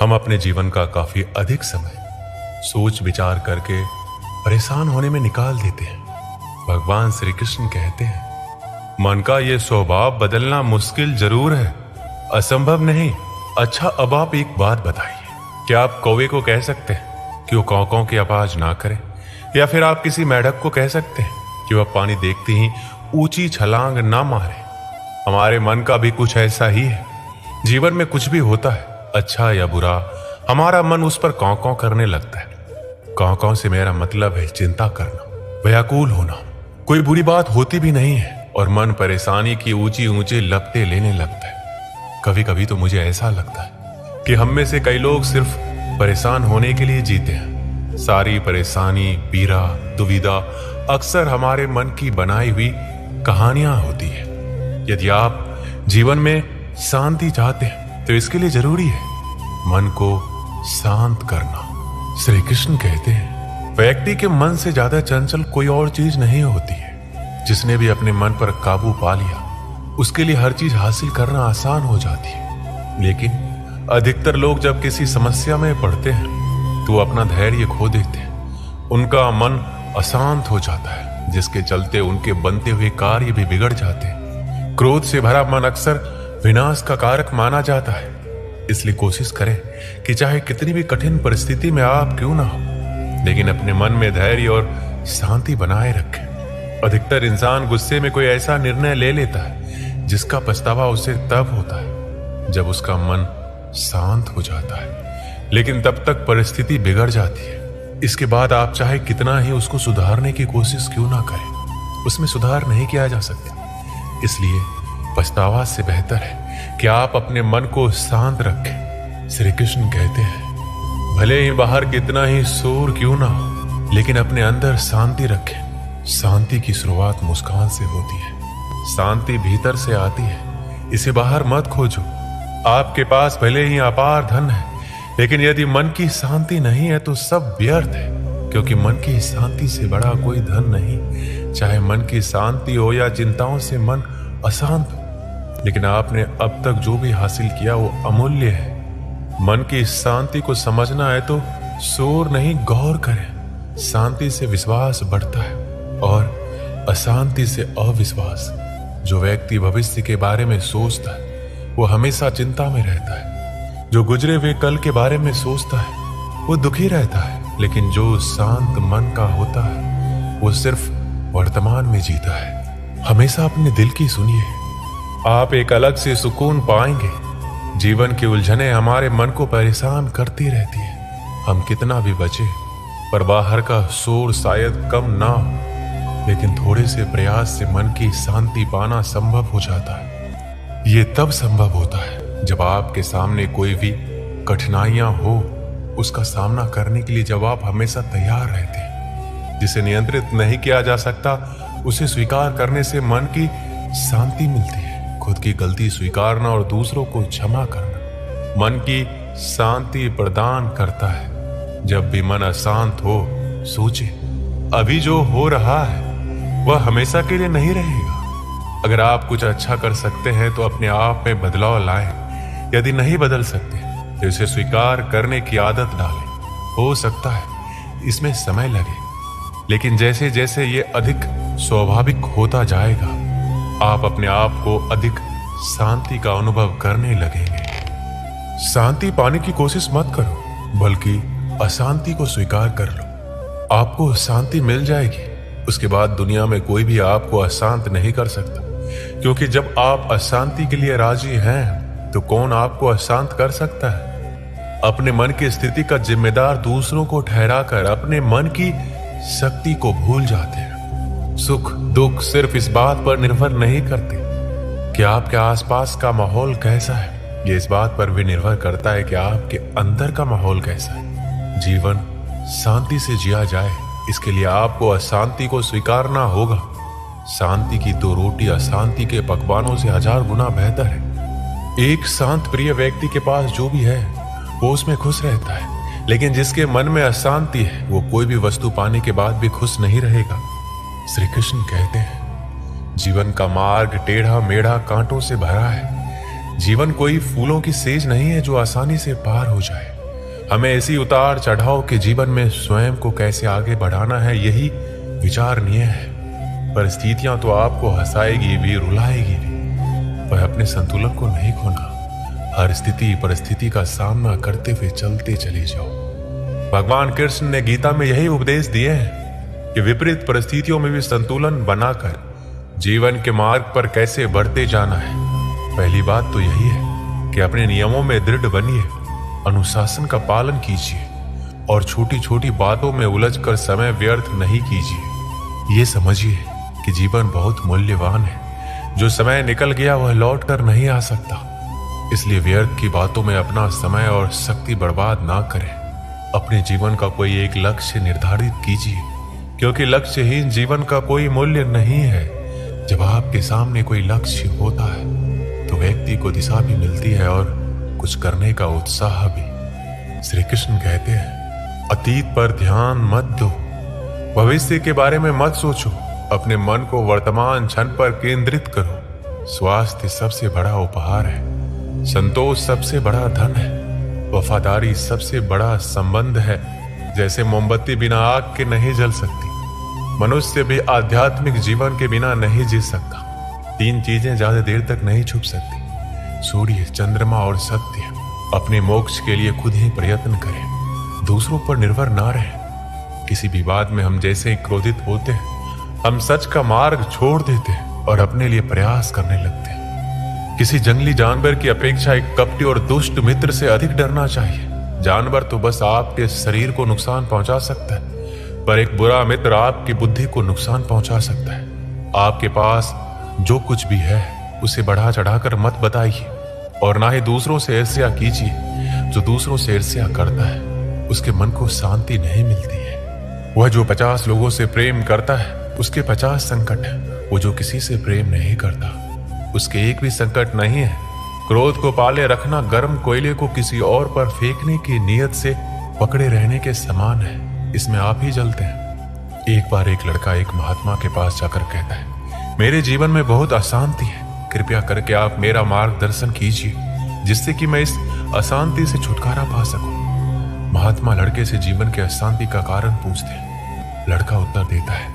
हम अपने जीवन का काफी अधिक समय सोच विचार करके परेशान होने में निकाल देते हैं। भगवान श्री कृष्ण कहते हैं, मन का ये स्वभाव बदलना मुश्किल जरूर है, असंभव नहीं। अच्छा, अब आप एक बात बताइए, क्या आप कौवे को कह सकते हैं कि वो कौ कौ की आवाज ना करे? या फिर आप किसी मेढक को कह सकते हैं कि वह पानी देखते ही ऊंची छलांग ना मारे? हमारे मन का भी कुछ ऐसा ही है। जीवन में कुछ भी होता है, अच्छा या बुरा, हमारा मन उस पर कौ कौ करने लगता है। कौ कौ से मेरा मतलब है चिंता करना, व्याकुल होना। कोई बुरी बात होती भी नहीं है और मन परेशानी की ऊंची ऊंची लपटें लेने लगता है। कभी कभी तो मुझे ऐसा लगता है कि हम में से कई लोग सिर्फ परेशान होने के लिए जीते हैं। सारी परेशानी, पीड़ा, दुविधा अक्सर हमारे मन की बनाई हुई कहानियां होती है। यदि आप जीवन में शांति चाहते हैं तो इसके लिए जरूरी है मन को शांत करना। श्री कृष्ण कहते हैं, व्यक्ति के मन से ज्यादा चंचल कोई और चीज नहीं होती है। जिसने भी अपने मन पर काबू पा लिया, उसके लिए हर चीज हासिल करना आसान हो जाती है। लेकिन अधिकतर लोग जब किसी समस्या में पड़ते हैं तो अपना धैर्य खो देते हैं। उनका मन अशांत हो जाता है, जिसके चलते उनके बनते हुए कार्य भी बिगड़ जाते हैं। क्रोध से भरा मन अक्सर विनाश का कारक माना जाता है। इसलिए कोशिश करें कि चाहे कितनी भी कठिन परिस्थिति में आप क्यों ना हो, लेकिन अपने मन में धैर्य और शांति बनाए रखें। अधिकतर इंसान गुस्से में कोई ऐसा निर्णय ले लेता है जिसका पछतावा उसे तब होता है जब उसका मन शांत हो जाता है, लेकिन तब तक परिस्थिति बिगड़ जाती है। इसके बाद आप चाहे कितना ही उसको सुधारने की कोशिश क्यों ना करें, उसमें सुधार नहीं किया जा सकता। इसलिए पछतावा से बेहतर है कि आप अपने मन को शांत रखें। श्री कृष्ण कहते हैं, भले ही बाहर कितना ही शोर क्यों ना हो, लेकिन अपने अंदर शांति रखें। शांति की शुरुआत मुस्कान से होती है। शांति भीतर से आती है, इसे बाहर मत खोजो। आपके पास भले ही अपार धन है, लेकिन यदि मन की शांति नहीं है तो सब व्यर्थ है, क्योंकि मन की शांति से बड़ा कोई धन नहीं। चाहे मन की शांति हो या चिंताओं से मन अशांत हो, लेकिन आपने अब तक जो भी हासिल किया वो अमूल्य है। मन की शांति को समझना है तो शोर नहीं, गौर करें। शांति से विश्वास बढ़ता है और अशांति से अविश्वास। जो व्यक्ति भविष्य के बारे में सोचता है वो हमेशा चिंता में रहता है। जो गुजरे हुए कल के बारे में सोचता है वो दुखी रहता है, लेकिन जो शांत मन का होता है वो सिर्फ वर्तमान में जीता है। हमेशा अपने दिल की सुनिए, आप एक अलग से सुकून पाएंगे। जीवन की उलझनें हमारे मन को परेशान करती रहती है। हम कितना भी बचे, पर बाहर का शोर शायद कम ना हो, लेकिन थोड़े से प्रयास से मन की शांति पाना संभव हो जाता है। ये तब संभव होता है जब आपके सामने कोई भी कठिनाइयां हो, उसका सामना करने के लिए जब आप हमेशा तैयार रहते हैं। जिसे नियंत्रित नहीं किया जा सकता, उसे स्वीकार करने से मन की शांति मिलती है। खुद की गलती स्वीकारना और दूसरों को क्षमा करना मन की शांति प्रदान करता है। जब भी मन अशांत हो, सोचे, अभी जो हो रहा है वह हमेशा के लिए नहीं रहेगा। अगर आप कुछ अच्छा कर सकते हैं तो अपने आप में बदलाव लाएं। यदि नहीं बदल सकते तो इसे स्वीकार करने की आदत डालें। हो सकता है इसमें समय लगे, लेकिन जैसे जैसे ये अधिक स्वाभाविक होता जाएगा, आप अपने आप को अधिक शांति का अनुभव करने लगेंगे। शांति पाने की कोशिश मत करो, बल्कि अशांति को स्वीकार कर लो। आपको शांति मिल जाएगी। उसके बाद दुनिया में कोई भी आपको अशांत नहीं कर सकता, क्योंकि जब आप अशांति के लिए राजी हैं तो कौन आपको अशांत कर सकता है? अपने मन की स्थिति का जिम्मेदार दूसरों को ठहराकर अपने मन की शक्ति को भूल जाते हैं। सुख दुख सिर्फ इस बात पर निर्भर नहीं करते कि आपके आसपास का माहौल कैसा है, ये इस बात पर भी निर्भर करता है कि आपके अंदर का माहौल कैसा है। जीवन शांति से जिया जाए, इसके लिए आपको अशांति को स्वीकारना होगा। शांति की दो रोटी अशांति के पकवानों से 1000 गुना बेहतर है। एक शांत प्रिय व्यक्ति के पास जो भी है वो उसमें खुश रहता है, लेकिन जिसके मन में अशांति है वो कोई भी वस्तु पाने के बाद भी खुश नहीं रहेगा। श्री कृष्ण कहते हैं, जीवन का मार्ग टेढ़ा मेढ़ा कांटों से भरा है, जीवन कोई फूलों की सेज नहीं है जो आसानी से पार हो जाए। हमें ऐसी उतार चढ़ाव के जीवन में स्वयं को कैसे आगे बढ़ाना है, यही विचारणीय है। परिस्थितियां तो आपको हंसाएगी भी, रुलाएगी भी, पर अपने संतुलन को नहीं खोना। हर स्थिति परिस्थिति का सामना करते हुए चलते चले जाओ। भगवान कृष्ण ने गीता में यही उपदेश दिए हैं कि विपरीत परिस्थितियों में भी संतुलन बनाकर जीवन के मार्ग पर कैसे बढ़ते जाना है। पहली बात तो यही है कि अपने नियमों में दृढ़ बनिए, अनुशासन का पालन कीजिए और छोटी छोटी बातों में उलझकर समय व्यर्थ नहीं कीजिए। ये समझिए कि जीवन बहुत मूल्यवान है। जो समय निकल गया वह लौट कर नहीं आ सकता, इसलिए व्यर्थ की बातों में अपना समय और शक्ति बर्बाद ना करें। अपने जीवन का कोई एक लक्ष्य निर्धारित कीजिए, क्योंकि लक्ष्यहीन जीवन का कोई मूल्य नहीं है। जब आपके सामने कोई लक्ष्य होता है तो व्यक्ति को दिशा भी मिलती है और कुछ करने का उत्साह भी। श्री कृष्ण कहते हैं, अतीत पर ध्यान मत दो, भविष्य के बारे में मत सोचो, अपने मन को वर्तमान क्षण पर केंद्रित करो। स्वास्थ्य सबसे बड़ा उपहार है, संतोष सबसे बड़ा धन है, वफादारी सबसे बड़ा संबंध है। जैसे मोमबत्ती बिना आग के नहीं जल सकती, मनुष्य भी आध्यात्मिक जीवन के बिना नहीं जी सकता। तीन चीजें ज्यादा देर तक नहीं छुप सकती, सूर्य, चंद्रमा और सत्य। अपने मोक्ष के लिए खुद ही प्रयत्न करें, दूसरों पर निर्भर ना रहें। किसी भी बात में हम जैसे ही क्रोधित होते हैं, हम सच का मार्ग छोड़ देते हैं और अपने लिए प्रयास करने लगते हैं। किसी जंगली जानवर की अपेक्षा एक कपटी और दुष्ट मित्र से अधिक डरना चाहिए। जानवर तो बस आपके शरीर को नुकसान पहुंचा सकता है, पर एक बुरा मित्र आपकी बुद्धि को नुकसान पहुंचा सकता है। आपके पास जो कुछ भी है उसे बढ़ा चढ़ाकर मत बताइए और ना ही दूसरों से ईर्ष्या कीजिए। जो दूसरों से ईर्ष्या करता है उसके मन को शांति नहीं मिलती है। वह जो 50 लोगों से प्रेम करता है उसके 50 संकट है। वो जो किसी से प्रेम नहीं करता उसके एक भी संकट नहीं है। क्रोध को पाले रखना गर्म कोयले को किसी और पर फेंकने की नीयत से पकड़े रहने के समान है। इसमें आप ही जलते हैं। एक बार एक लड़का एक महात्मा के पास जाकर कहता है, मेरे जीवन में बहुत अशांति है, कृपया करके आप मेरा मार्गदर्शन कीजिए जिससे कि मैं इस अशांति से छुटकारा पा सकूं। महात्मा लड़के से जीवन के अशांति का कारण पूछते हैं। लड़का उत्तर देता है,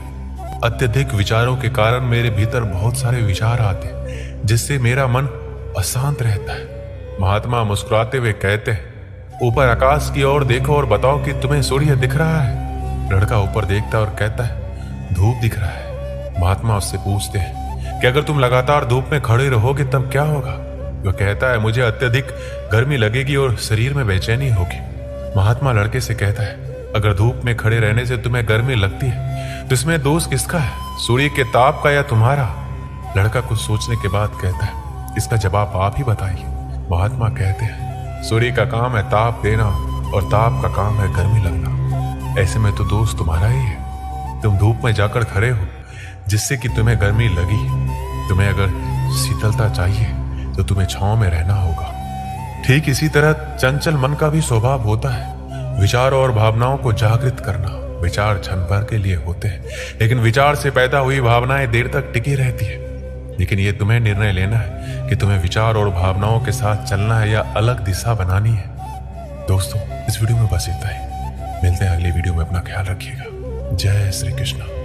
अत्यधिक विचारों के कारण मेरे भीतर बहुत सारे विचार आते हैं जिससे मेरा मन अशांत रहता है। महात्मा मुस्कुराते हुए कहते हैं, ऊपर आकाश की ओर देखो और बताओ कि तुम्हें सूर्य दिख रहा है। लड़का ऊपर देखता है और कहता है, धूप दिख रहा है। महात्मा उससे पूछते हैं कि अगर तुम लगातार धूप में खड़े रहोगे तब क्या होगा? वह कहता है, मुझे अत्यधिक गर्मी लगेगी और शरीर में बेचैनी होगी। महात्मा लड़के से कहता है, अगर धूप में खड़े रहने से तुम्हें गर्मी लगती है तो इसमें दोष किसका है, सूर्य के ताप का या तुम्हारा? लड़का कुछ सोचने के बाद कहता है, इसका जवाब आप ही बताइए। महात्मा कहते हैं, सूर्य का काम है ताप देना और ताप का काम है गर्मी लगना। ऐसे में तो दोष तुम्हारा ही है। तुम धूप में जाकर खड़े हो जिससे कि तुम्हें गर्मी लगी। तुम्हें अगर शीतलता चाहिए तो तुम्हें छांव में रहना होगा। ठीक इसी तरह चंचल मन का भी स्वभाव होता है, विचारों और भावनाओं को जागृत करना। विचार क्षण भर के लिए होते हैं, लेकिन विचार से पैदा हुई भावनाएं देर तक टिकी रहती है। लेकिन यह तुम्हें निर्णय लेना है कि तुम्हें विचार और भावनाओं के साथ चलना है या अलग दिशा बनानी है। दोस्तों, इस वीडियो में बस इतना ही। मिलते हैं अगली वीडियो में। अपना ख्याल रखिएगा। जय श्री कृष्ण।